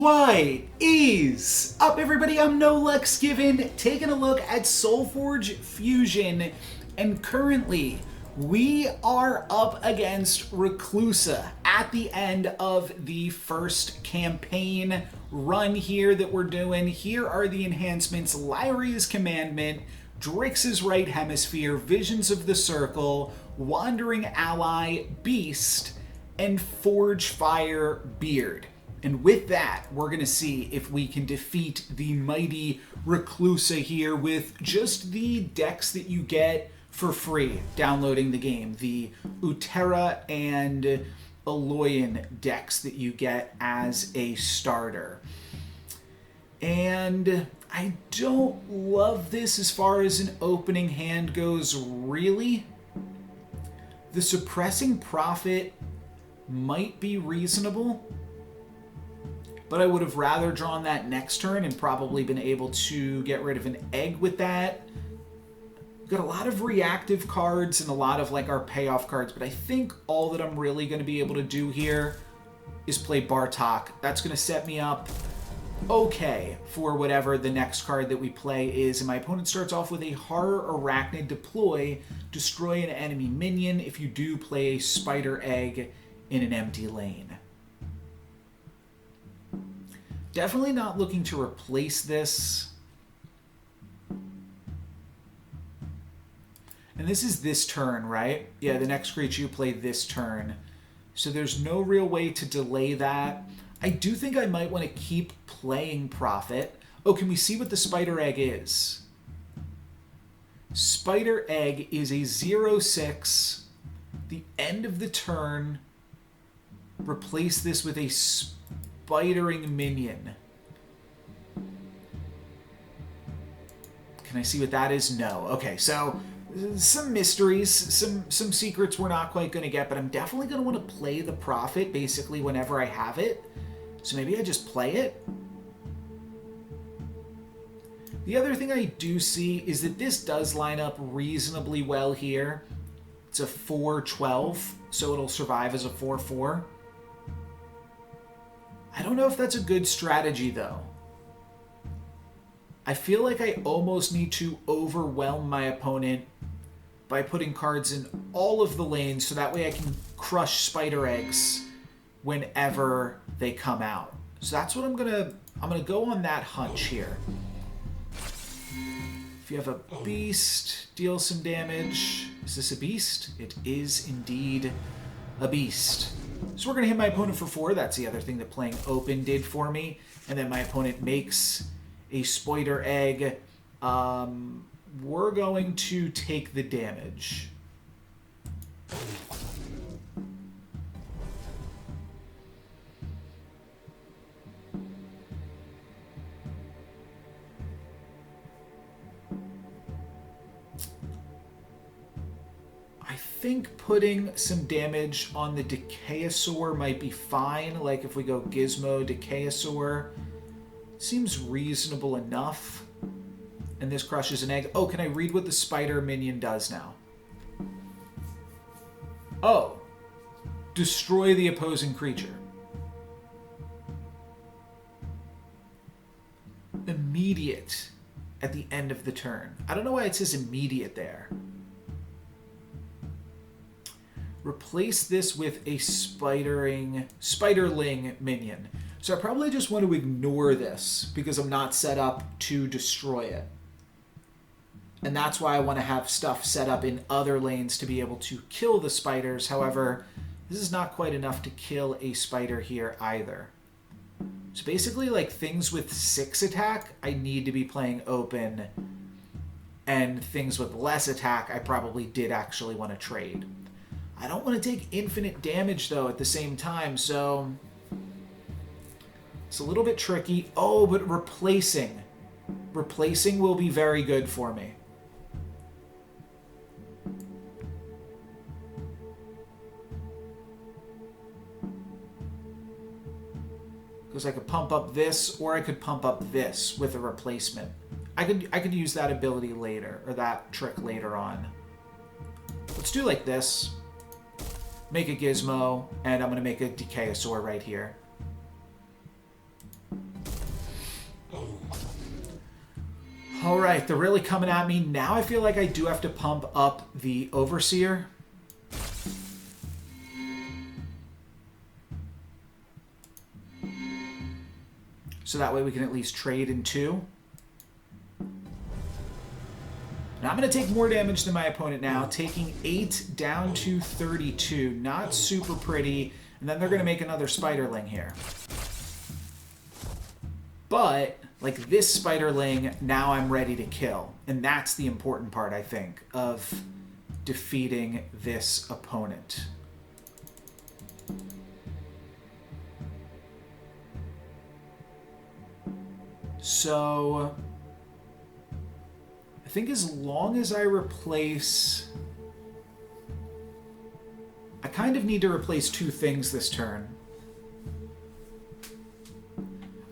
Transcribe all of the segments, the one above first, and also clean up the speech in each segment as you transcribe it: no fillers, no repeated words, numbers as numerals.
What is up, everybody? I'm NoLucksGiven, taking a look at Solforge Fusion, and currently we are up against RECLUSA at the end of the first campaign run here that we're doing. Here are the enhancements: Lyria's Commandment, Drix's Right Hemisphere, Visions of the Circle, Wandering Ally, Beast, and Forge Fire Beard. And with that, we're going to see if we can defeat the mighty RECLUSA here with just the decks that you get for free downloading the game. The Utera and Aloyan decks that you get as a starter. And I don't love this as far as an opening hand goes, really. The Suppressing Prophet might be reasonable, but I would have rather drawn that next turn and probably been able to get rid of an egg with that. We've got a lot of reactive cards and a lot of like our payoff cards, but I think all that I'm really going to be able to do here is play Bartok. That's going to set me up okay for whatever the next card that we play is. And my opponent starts off with a Horror Arachnid Deploy, destroy an enemy minion if you do play a Spider Egg in an empty lane. Definitely not looking to replace this. And this is this turn, right? Yeah, the next creature you play this turn. So there's no real way to delay that. I do think I might want to keep playing Prophet. Oh, can we see what the Spider Egg is? Spider Egg is a 0/6. The end of the turn. Replace this with a Spidering minion. Can I see what that is? No. Okay, so some mysteries, some secrets we're not quite going to get, but I'm definitely going to want to play the Prophet basically whenever I have it. So maybe I just play it. The other thing I do see is that this does line up reasonably well here. It's a 4/12, so it'll survive as a 4/4. I don't know if that's a good strategy, though. I feel like I almost need to overwhelm my opponent by putting cards in all of the lanes so that way I can crush Spider Eggs whenever they come out. So that's what I'm gonna go on that hunch here. If you have a beast, deal some damage. Is this a beast? It is indeed a beast. So we're going to hit my opponent for 4. That's the other thing that playing open did for me. And then my opponent makes a Spider Egg. We're going to take the damage. I think putting some damage on the Decayosaur might be fine. Like if we go Gizmo, Decayosaur, seems reasonable enough. And this crushes an egg. Oh, can I read what the spider minion does now? Oh, destroy the opposing creature. Immediate at the end of the turn. I don't know why it says immediate there. Replace this with a Spiderling minion. So I probably just want to ignore this because I'm not set up to destroy it. And that's why I want to have stuff set up in other lanes to be able to kill the spiders. However, this is not quite enough to kill a spider here either. So basically, like things with 6 attack, I need to be playing open. And things with less attack, I probably did actually want to trade. I don't want to take infinite damage, though, at the same time, so it's a little bit tricky. Oh, but replacing. Replacing will be very good for me. Because I could pump up this, or I could pump up this with a replacement. I could use that ability later, or that trick later on. Let's do like this. Make a Gizmo, and I'm going to make a Decayosaur right here. All right, they're really coming at me. Now I feel like I do have to pump up the Overseer. So that way we can at least trade in 2. Now I'm going to take more damage than my opponent now, taking 8 down to 32. Not super pretty. And then they're going to make another Spiderling here. But, like, this Spiderling, now I'm ready to kill. And that's the important part, I think, of defeating this opponent. So I think as long as I replace... I kind of need to replace 2 things this turn.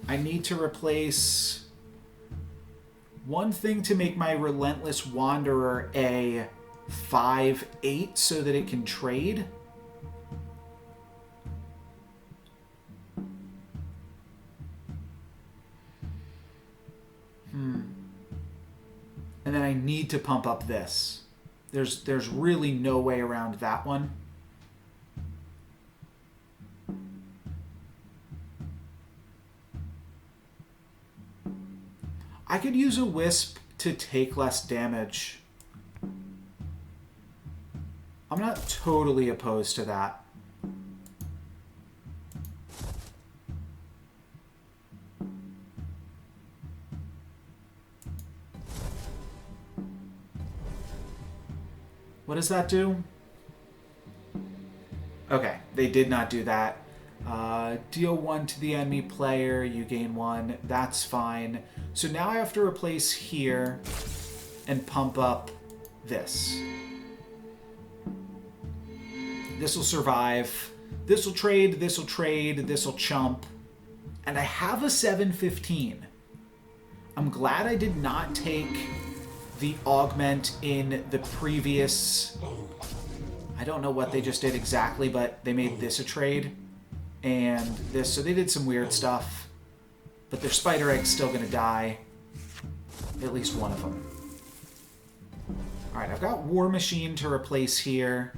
I need to replace one thing to make my Relentless Wanderer a 5/8 so that it can trade. And then I need to pump up this. There's really no way around that one. I could use a Wisp to take less damage. I'm not totally opposed to that. What does that do? Okay, they did not do that. Deal 1 to the enemy player, you gain 1. That's fine. So now I have to replace here and pump up this. This will survive. This will trade, this will trade, this will chump. And I have a 7/15. I'm glad I did not take the augment in the previous... I don't know what they just did exactly, but they made this a trade. And this, so they did some weird stuff. But their Spider Egg's still going to die. At least one of them. Alright, I've got War Machine to replace here.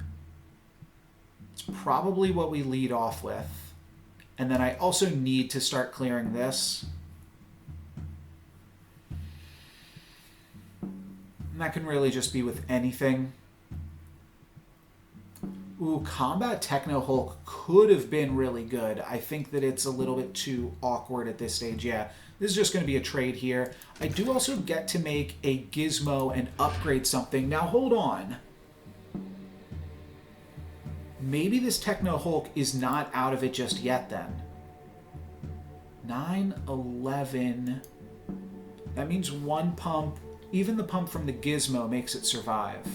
It's probably what we lead off with. And then I also need to start clearing this. And that can really just be with anything. Ooh, Combat Techno Hulk could have been really good. I think that it's a little bit too awkward at this stage. Yeah, this is just going to be a trade here. I do also get to make a Gizmo and upgrade something. Now, hold on. Maybe this Techno Hulk is not out of it just yet, then. 9, 11. That means 1 pump. Even the pump from the Gizmo makes it survive.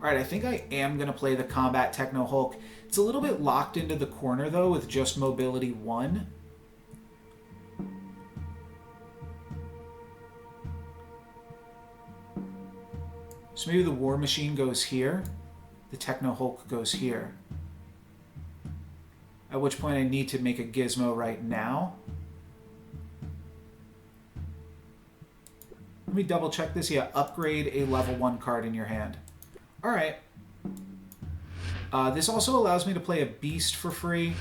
Alright, I think I am going to play the Combat Techno Hulk. It's a little bit locked into the corner, though, with just Mobility 1. So maybe the War Machine goes here. The Techno Hulk goes here. At which point I need to make a Gizmo right now. Let me double check this. Yeah, upgrade a level 1 card in your hand. Alright. This also allows me to play a Beast for free.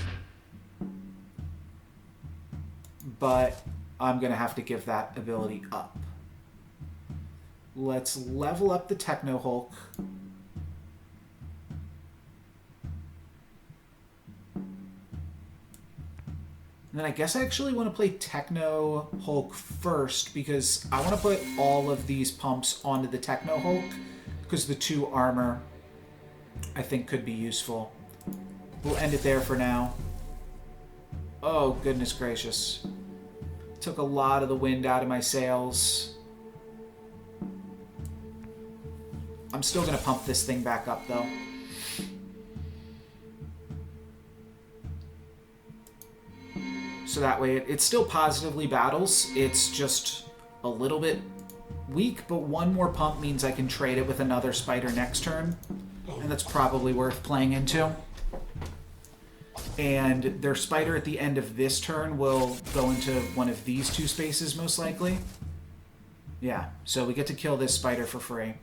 But I'm going to have to give that ability up. Let's level up the Techno Hulk. And then I guess I actually want to play Techno Hulk first because I want to put all of these pumps onto the Techno Hulk because the 2 armor I think could be useful. We'll end it there for now. Oh, goodness gracious. Took a lot of the wind out of my sails. I'm still going to pump this thing back up, though. So that way it still positively battles. It's just a little bit weak, but 1 more pump means I can trade it with another spider next turn. And that's probably worth playing into. And their spider at the end of this turn will go into one of these 2 spaces, most likely. Yeah, so we get to kill this spider for free.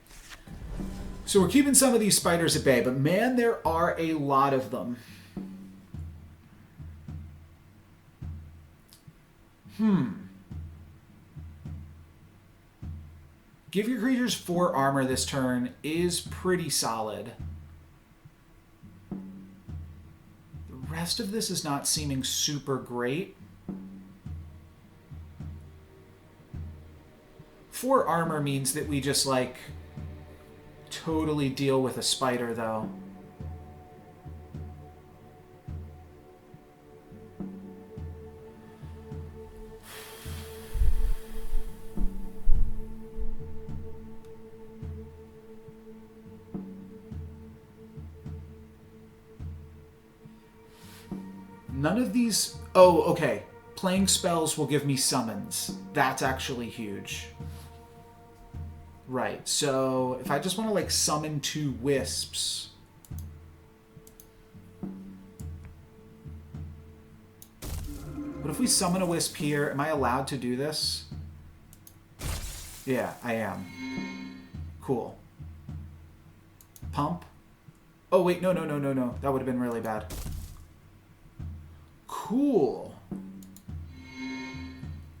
So we're keeping some of these spiders at bay, but man, there are a lot of them. Give your creatures 4 armor this turn is pretty solid. The rest of this is not seeming super great. 4 armor means that we just, like, totally deal with a spider, though. None of these... Oh, okay. Playing spells will give me summons. That's actually huge. Right, so if I just want to, like, summon 2 wisps... What if we summon a wisp here? Am I allowed to do this? Yeah, I am. Cool. Pump? Oh, wait, no. That would have been really bad. Cool.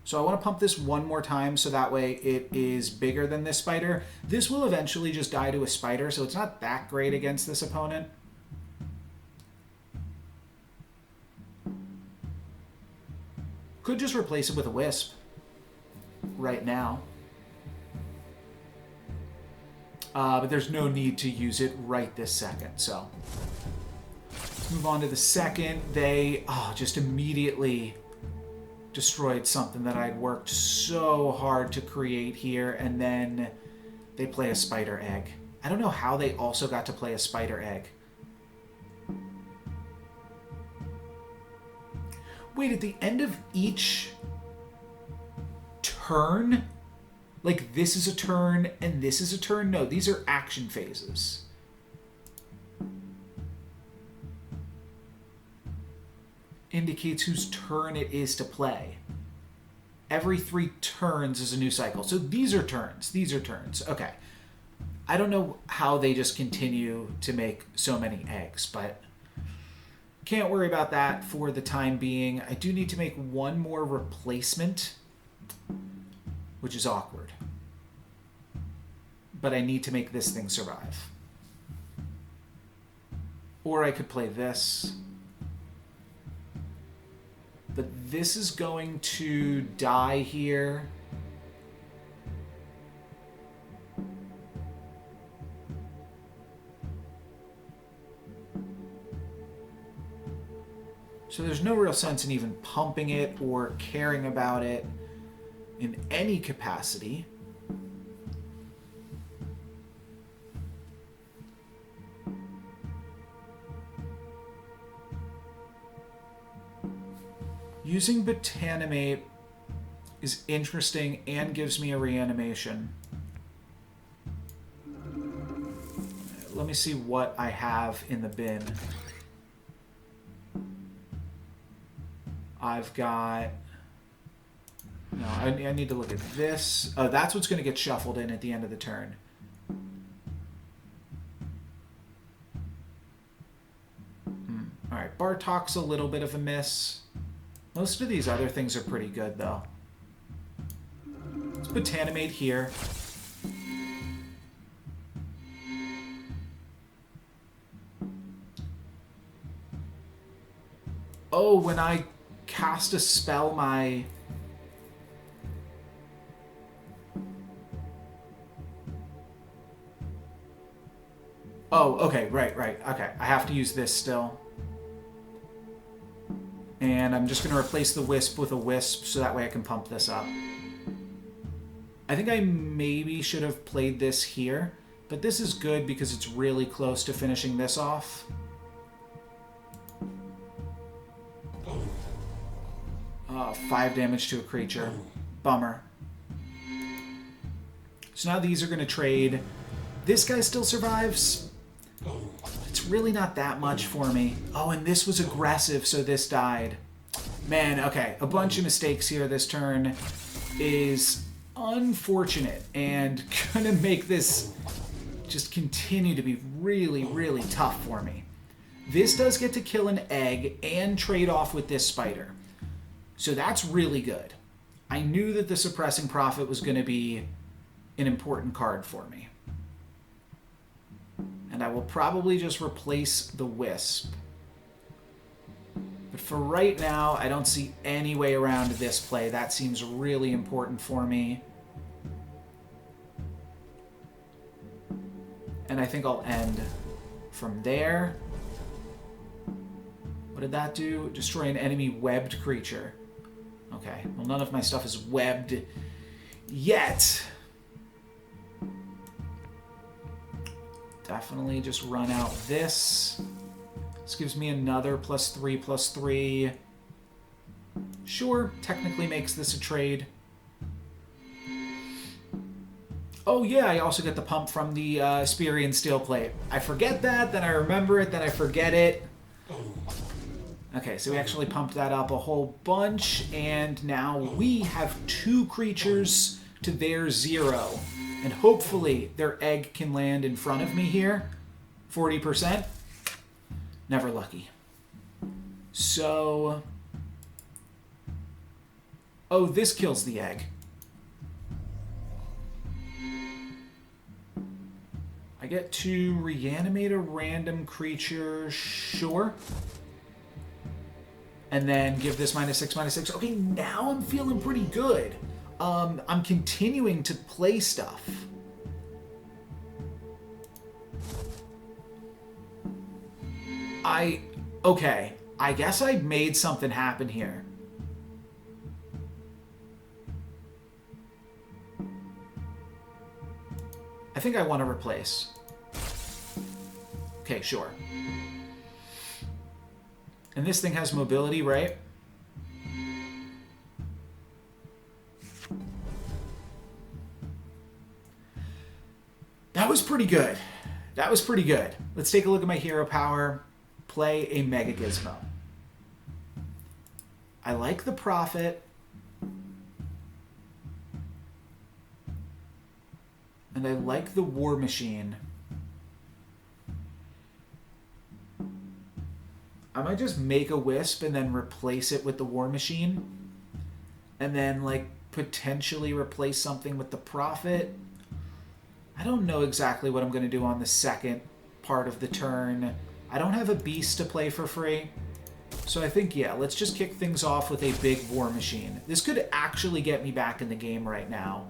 So I want to pump this one more time so that way it is bigger than this spider. This will eventually just die to a spider, so it's not that great against this opponent. Could just replace it with a wisp right now. But there's no need to use it right this second, so... Move on to the second. They just immediately destroyed something that I'd worked so hard to create here, and then they play a spider egg. I don't know how they also got to play a spider egg. Wait, at the end of each turn? Like, this is a turn and this is a turn? No, these are action phases. Indicates whose turn it is to play. Every 3 turns is a new cycle. So these are turns. These are turns. Okay. I don't know how they just continue to make so many eggs, but can't worry about that for the time being. I do need to make one more replacement, which is awkward. But I need to make this thing survive. Or I could play this. But this is going to die here. So there's no real sense in even pumping it or caring about it in any capacity. Using Botanimate is interesting and gives me a reanimation. Let me see what I have in the bin. I've got... No, I need to look at this. Oh, that's what's going to get shuffled in at the end of the turn. Alright, Bartok's a little bit of a miss. Most of these other things are pretty good, though. Let's Botanimate here. Oh, when I cast a spell, my... Oh, okay, right. Okay, I have to use this still. And I'm just going to replace the wisp with a wisp so that way I can pump this up. I think I maybe should have played this here, but this is good because it's really close to finishing this off. 5 damage to a creature. Bummer. So now these are going to trade. This guy still survives. It's really not that much for me. Oh, and this was aggressive, so this died. Man, okay. A bunch of mistakes here this turn is unfortunate and gonna make this just continue to be really, really tough for me. This does get to kill an egg and trade off with this spider. So that's really good. I knew that the Suppressing Prophet was going to be an important card for me. And I will probably just replace the Wisp. But for right now, I don't see any way around this play. That seems really important for me. And I think I'll end from there. What did that do? Destroy an enemy webbed creature. Okay, well, none of my stuff is webbed yet. Definitely just run out this. This gives me another +3/+3. Sure, technically makes this a trade. Oh yeah, I also get the pump from the Asperian Steel Plate. I forget that, then I remember it, then I forget it. Okay, so we actually pumped that up a whole bunch, and now we have 2 creatures to their 0. And hopefully their egg can land in front of me here. 40%. Never lucky. So... oh, this kills the egg. I get to reanimate a random creature, sure. And then give this -6/-6. Okay, now I'm feeling pretty good. I'm continuing to play stuff. Okay, I guess I made something happen here. I think I want to replace. Okay, sure. And this thing has mobility, right? That was pretty good. That was pretty good. Let's take a look at my hero power. Play a Mega Gizmo. I like the Prophet. And I like the War Machine. I might just make a Wisp and then replace it with the War Machine. And then, like, potentially replace something with the Prophet. I don't know exactly what I'm going to do on the second part of the turn. I don't have a Beast to play for free. So I think, yeah, let's just kick things off with a big War Machine. This could actually get me back in the game right now.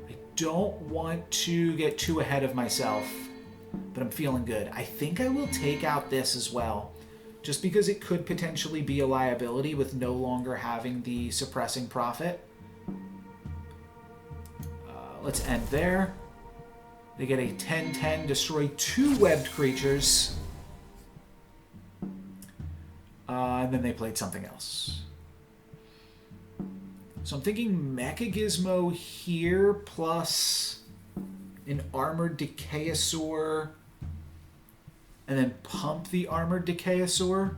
I don't want to get too ahead of myself, but I'm feeling good. I think I will take out this as well, just because it could potentially be a liability with no longer having the Suppressing Prophet. Let's end there. They get a 10/10, destroy 2 webbed creatures. And then they played something else. So I'm thinking Mecha Gizmo here, plus an Armored Decayosaur, and then pump the Armored Decayosaur.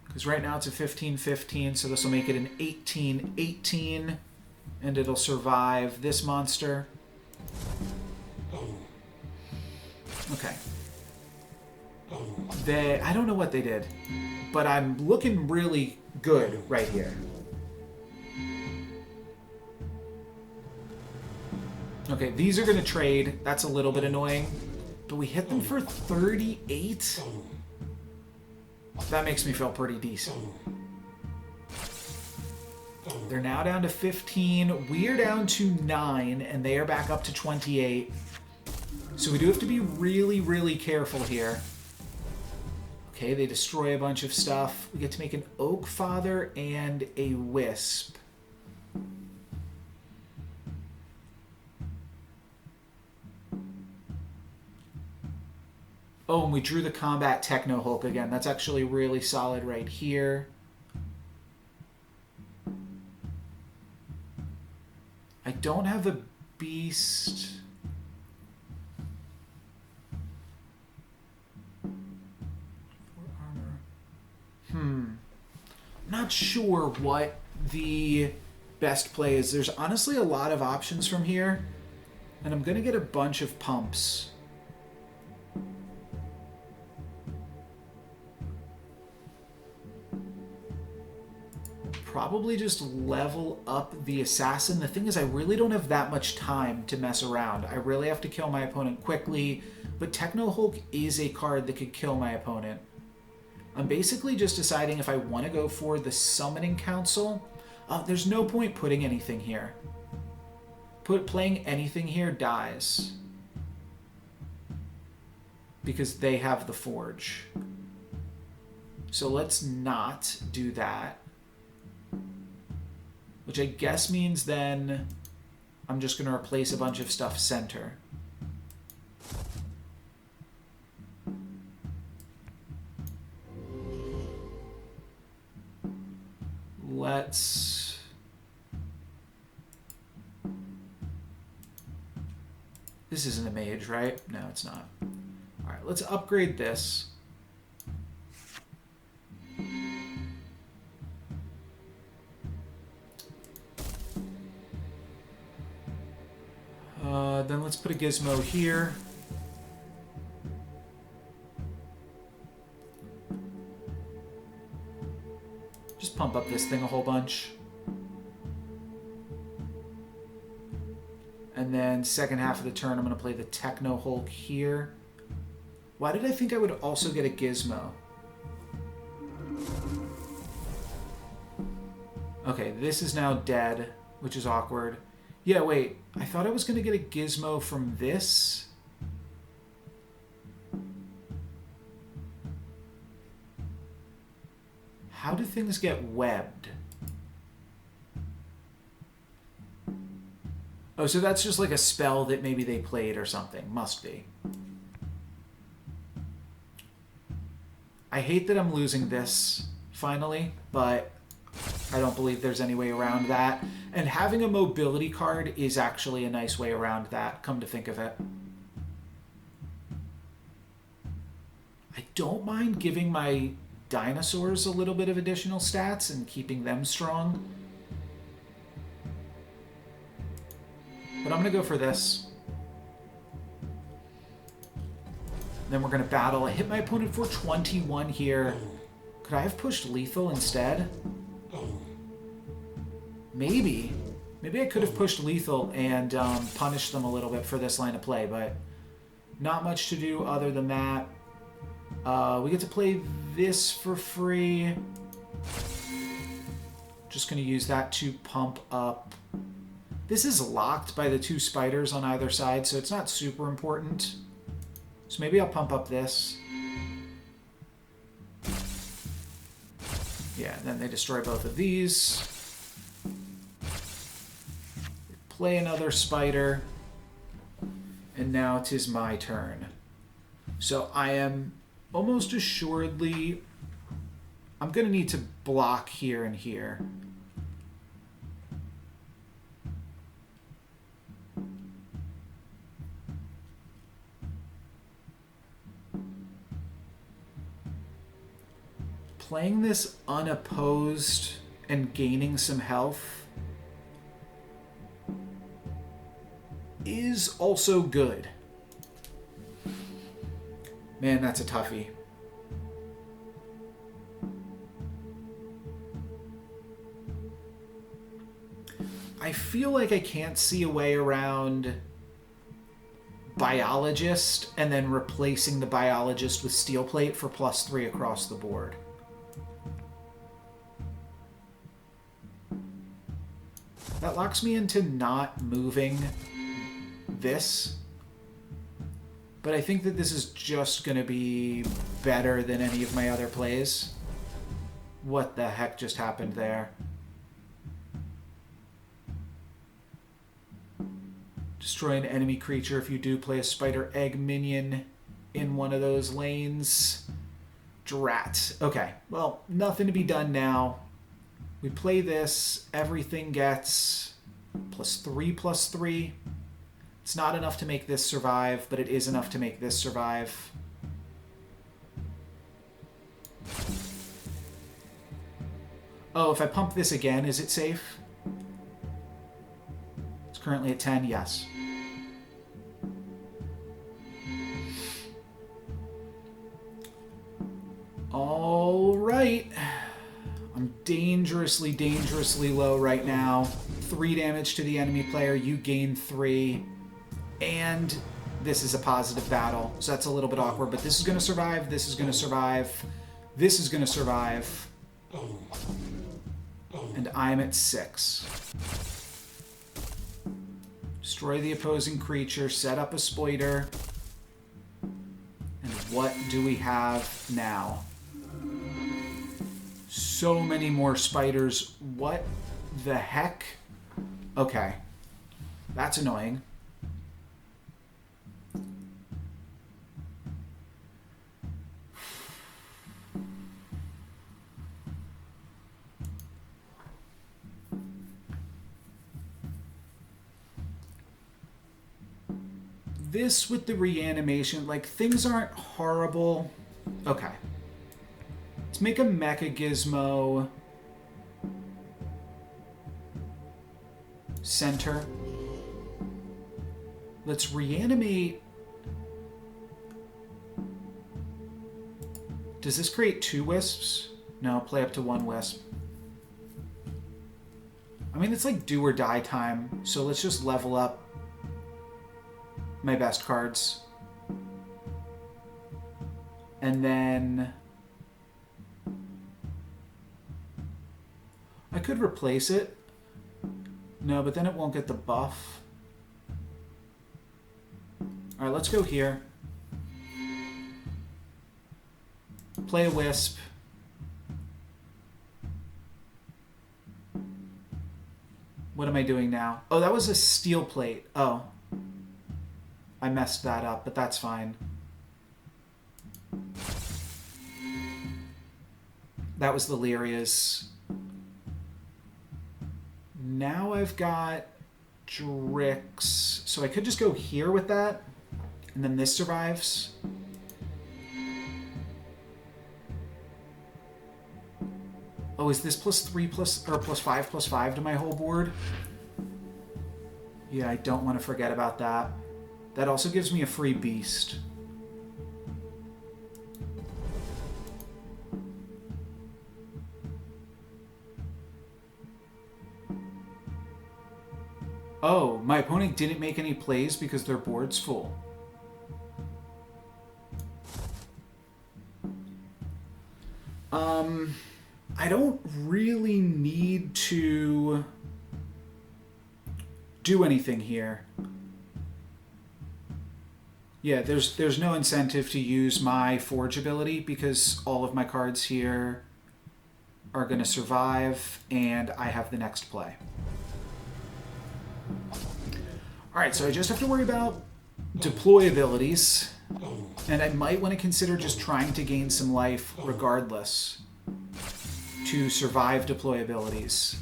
Because right now it's a 15/15, so this will make it an 18/18, and it'll survive this monster. Okay. I don't know what they did, but I'm looking really good right here. Okay, these are going to trade. That's a little bit annoying, but we hit them for 38? That makes me feel pretty decent. They're now down to 15. We're down to 9, and they are back up to 28. So we do have to be really, really careful here. Okay, they destroy a bunch of stuff. We get to make an Oak Father and a Wisp. Oh, and we drew the Combat Techno Hulk again. That's actually really solid right here. I don't have a beast. Not sure what the best play is. There's honestly a lot of options from here, and I'm gonna get a bunch of pumps. Probably just level up the assassin. The thing is, I really don't have that much time to mess around. I really have to kill my opponent quickly, but Techno Hulk is a card that could kill my opponent. I'm basically just deciding if I want to go for the Summoning Council. There's no point putting anything here. Playing anything here dies. Because they have the Forge. So let's not do that. Which I guess means then I'm just going to replace a bunch of stuff center. Let's... This isn't a mage, right? No, it's not. Alright, let's upgrade this. Then let's put a gizmo here. Just pump up this thing a whole bunch. And then second half of the turn, I'm going to play the Techno Hulk here. Why did I think I would also get a gizmo? Okay, this is now dead, which is awkward. Yeah, wait. I thought I was going to get a gizmo from this. How do things get webbed? Oh, so that's just like a spell that maybe they played or something. Must be. I hate that I'm losing this, finally, but I don't believe there's any way around that. And having a mobility card is actually a nice way around that, come to think of it. I don't mind giving my dinosaurs a little bit of additional stats and keeping them strong. But I'm going to go for this. Then we're going to battle. I hit my opponent for 21 here. Could I have pushed lethal instead? Maybe. Maybe I could have pushed lethal and punished them a little bit for this line of play, but not much to do other than that. We get to play this for free. Just going to use that to pump up. This is locked by the two spiders on either side, so it's not super important. So maybe I'll pump up this. Yeah, then they destroy both of these. Play another spider. And now 'tis my turn. So I am almost assuredly... I'm going to need to block here and here. Playing this unopposed and gaining some health is also good. Man, that's a toughie. I feel like I can't see a way around Biologist and then replacing the Biologist with Steel Plate for +3 across the board. That locks me into not moving this. But I think that this is just going to be better than any of my other plays. What the heck just happened there? Destroy an enemy creature if you do play a spider egg minion in one of those lanes. Drat. Okay, well, nothing to be done now. We play this, everything gets +3/+3. It's not enough to make this survive, but it is enough to make this survive. Oh, if I pump this again, is it safe? It's currently at 10, yes. All right. I'm dangerously, dangerously low right now. 3 damage to the enemy player. You gain 3. And this is a positive battle. So that's a little bit awkward. But this is going to survive. This is going to survive. This is going to survive. And I'm at 6. Destroy the opposing creature. Set up a spider. And what do we have now? So many more spiders. What the heck? Okay. That's annoying. This with the reanimation, like, things aren't horrible. Okay. Let's make a Mecha Gizmo center. Let's reanimate. Does this create 2 wisps? No, play up to 1 wisp. I mean, it's like do or die time, so let's just level up my best cards. And then I could replace it. No, but then it won't get the buff. Alright, let's go here. Play a wisp. What am I doing now? Oh, that was a steel plate. Oh. I messed that up, but that's fine. That was the Lyria's. Now I've got Drix. So I could just go here with that, and then this survives. Oh, is this +5/+5 to my whole board? Yeah, I don't want to forget about that. That also gives me a free beast. Oh, my opponent didn't make any plays because their board's full. I don't really need to do anything here. Yeah, there's no incentive to use my Forge ability because all of my cards here are going to survive and I have the next play. Alright, so I just have to worry about deploy abilities, and I might want to consider just trying to gain some life regardless to survive deploy abilities.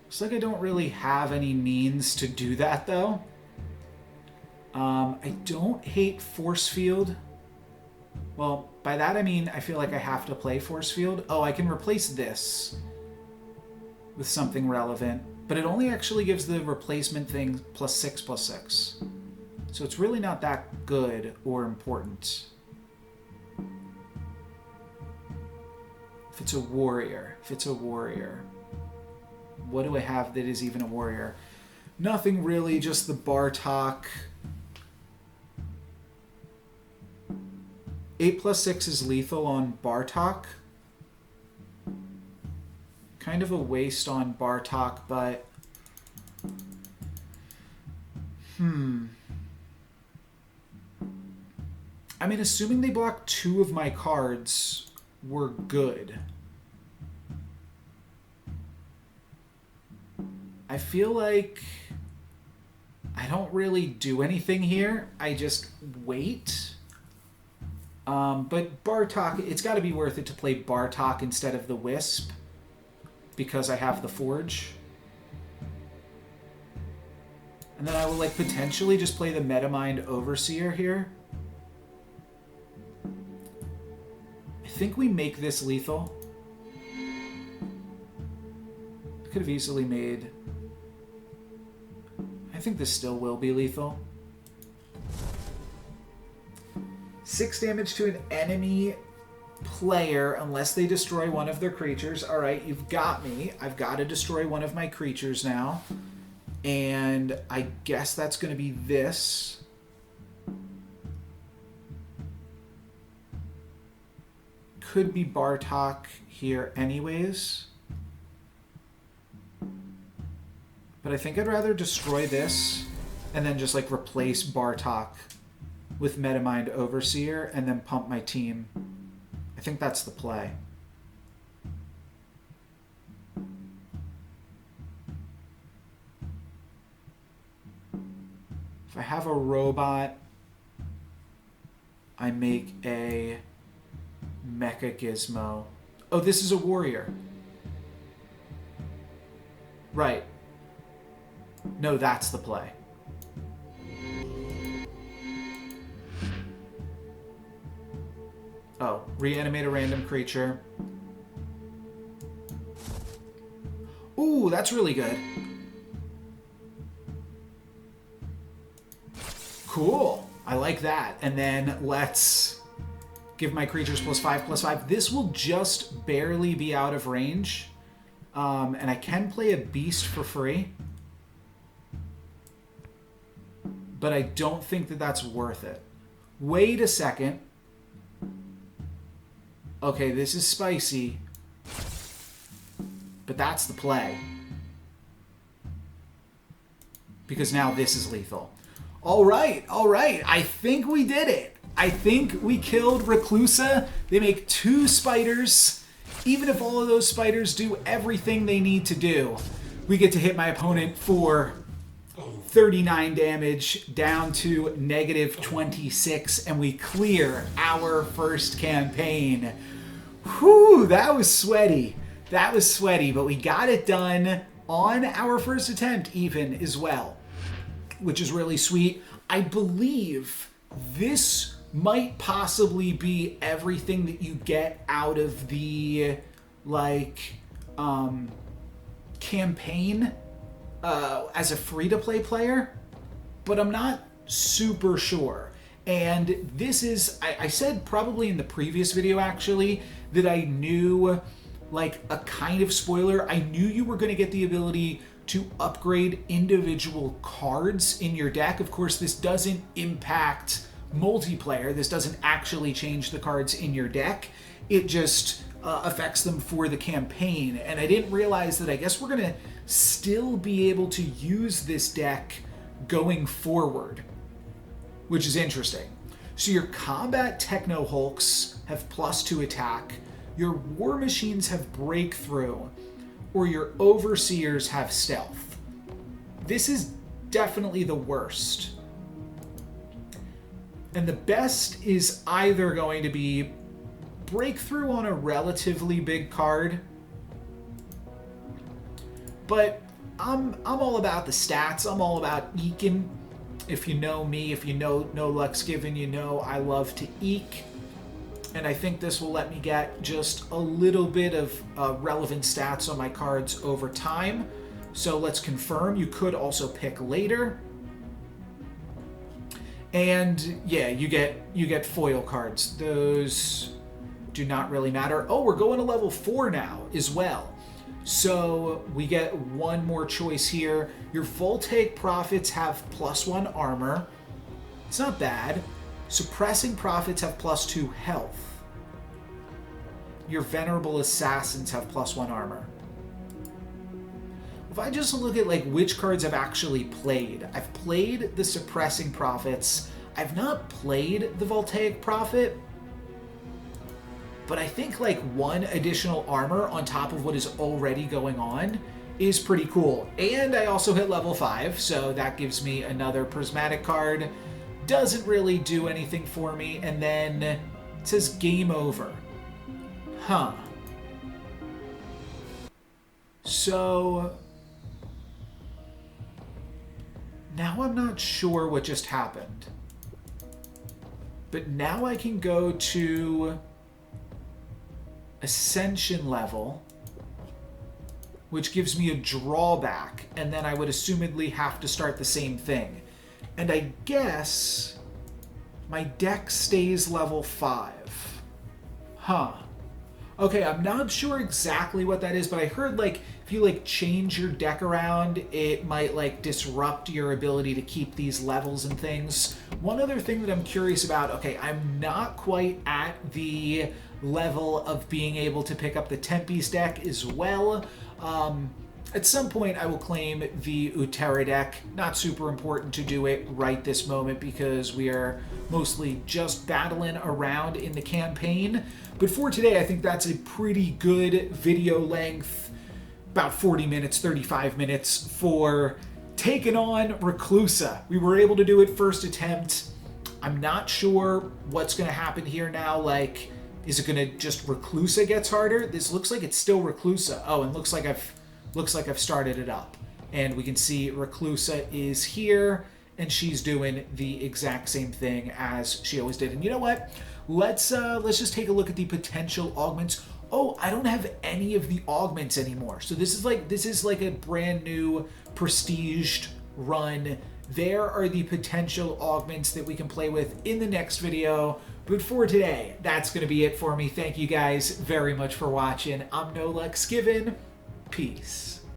Looks like I don't really have any means to do that, though. I don't hate Force Field. Well, by that I mean I feel like I have to play Force Field. Oh, I can replace this with something relevant, but it only actually gives the replacement thing +6/+6. So it's really not that good or important. If it's a warrior, what do I have that is even a warrior? Nothing really, just the Bartok. 8/6 is lethal on Bartok. Kind of a waste on Bartok, but I mean, assuming they block 2 of my cards, we're good. I feel like I don't really do anything here. I just wait. But Bartok, it's got to be worth it to play Bartok instead of the Wisp because I have the Forge. And then I will like potentially just play the Metamind Overseer here. I think we make this lethal. I could have easily made... I think this still will be lethal. 6 damage to an enemy player unless they destroy one of their creatures. All right, you've got me. I've got to destroy one of my creatures now. And I guess that's going to be this. Could be Bartok here anyways. But I think I'd rather destroy this and then just like replace Bartok with Metamind Overseer and then pump my team. I think that's the play. If I have a robot, I make a Mecha Gizmo. Oh, this is a warrior. Right. No, that's the play. Oh, reanimate a random creature. Ooh, that's really good. Cool. I like that. And then let's give my creatures +5/+5. This will just barely be out of range. And I can play a beast for free. But I don't think that that's worth it. Wait a second. Okay, this is spicy. But that's the play. Because now this is lethal. All right. I think we did it. I think we killed RECLUSA. They make 2 spiders. Even if all of those spiders do everything they need to do, we get to hit my opponent for 39 damage down to -26, and we clear our first campaign. Whew, that was sweaty. That was sweaty, but we got it done on our first attempt even as well, which is really sweet. I believe this might possibly be everything that you get out of the, campaign as a free-to-play player, but I'm not super sure. And this is, I said probably in the previous video actually, that I knew, like a kind of spoiler, I knew you were going to get the ability to upgrade individual cards in your deck. Of course, this doesn't impact multiplayer. This doesn't actually change the cards in your deck. It just affects them for the campaign. And I didn't realize that I guess we're going to still be able to use this deck going forward, which is interesting. So your combat Techno Hulks have +2 attack, your War Machines have breakthrough, or your Overseers have stealth. This is definitely the worst. And the best is either going to be breakthrough on a relatively big card, but I'm all about the stats. I'm all about eking. If you know me, if you know NoLucksGiven, you know I love to eke. And I think this will let me get just a little bit of relevant stats on my cards over time. So let's confirm. You could also pick later. And yeah, you get foil cards. Those do not really matter. Oh, we're going to level 4 now as well. So we get one more choice here. Your Voltaic Prophets have +1 armor. It's not bad. Suppressing Prophets have +2 health. Your Venerable Assassins have +1 armor. If I just look at like which cards I've actually played, I've played the Suppressing Prophets. I've not played the Voltaic Prophet, but I think like 1 additional armor on top of what is already going on is pretty cool. And I also hit level 5, so that gives me another Prismatic card. Doesn't really do anything for me. And then It says game over. Huh. So now I'm not sure what just happened. But now I can go to Ascension level, which gives me a drawback, and then I would assumedly have to start the same thing. And I guess my deck stays level 5. Huh. Okay, I'm not sure exactly what that is, but I heard, like, if you, like, change your deck around, it might, like, disrupt your ability to keep these levels and things. One other thing that I'm curious about, okay, I'm not quite at the level of being able to pick up the Tempe's deck as well. At some point, I will claim the Utera deck. Not super important to do it right this moment because we are mostly just battling around in the campaign. But for today, I think that's a pretty good video length, about 40 minutes, 35 minutes, for taking on RECLUSA. We were able to do it first attempt. I'm not sure what's going to happen here now. Like, is it going to just RECLUSA gets harder? This looks like it's still RECLUSA. Oh, and looks like I've started it up. And we can see RECLUSA is here, and she's doing the exact same thing as she always did. And you know what? Let's just take a look at the potential augments. Oh, I don't have any of the augments anymore. So this is like a brand new prestiged run. There are the potential augments that we can play with in the next video. But for today, that's going to be it for me. Thank you guys very much for watching. I'm NoLucksGiven. Peace.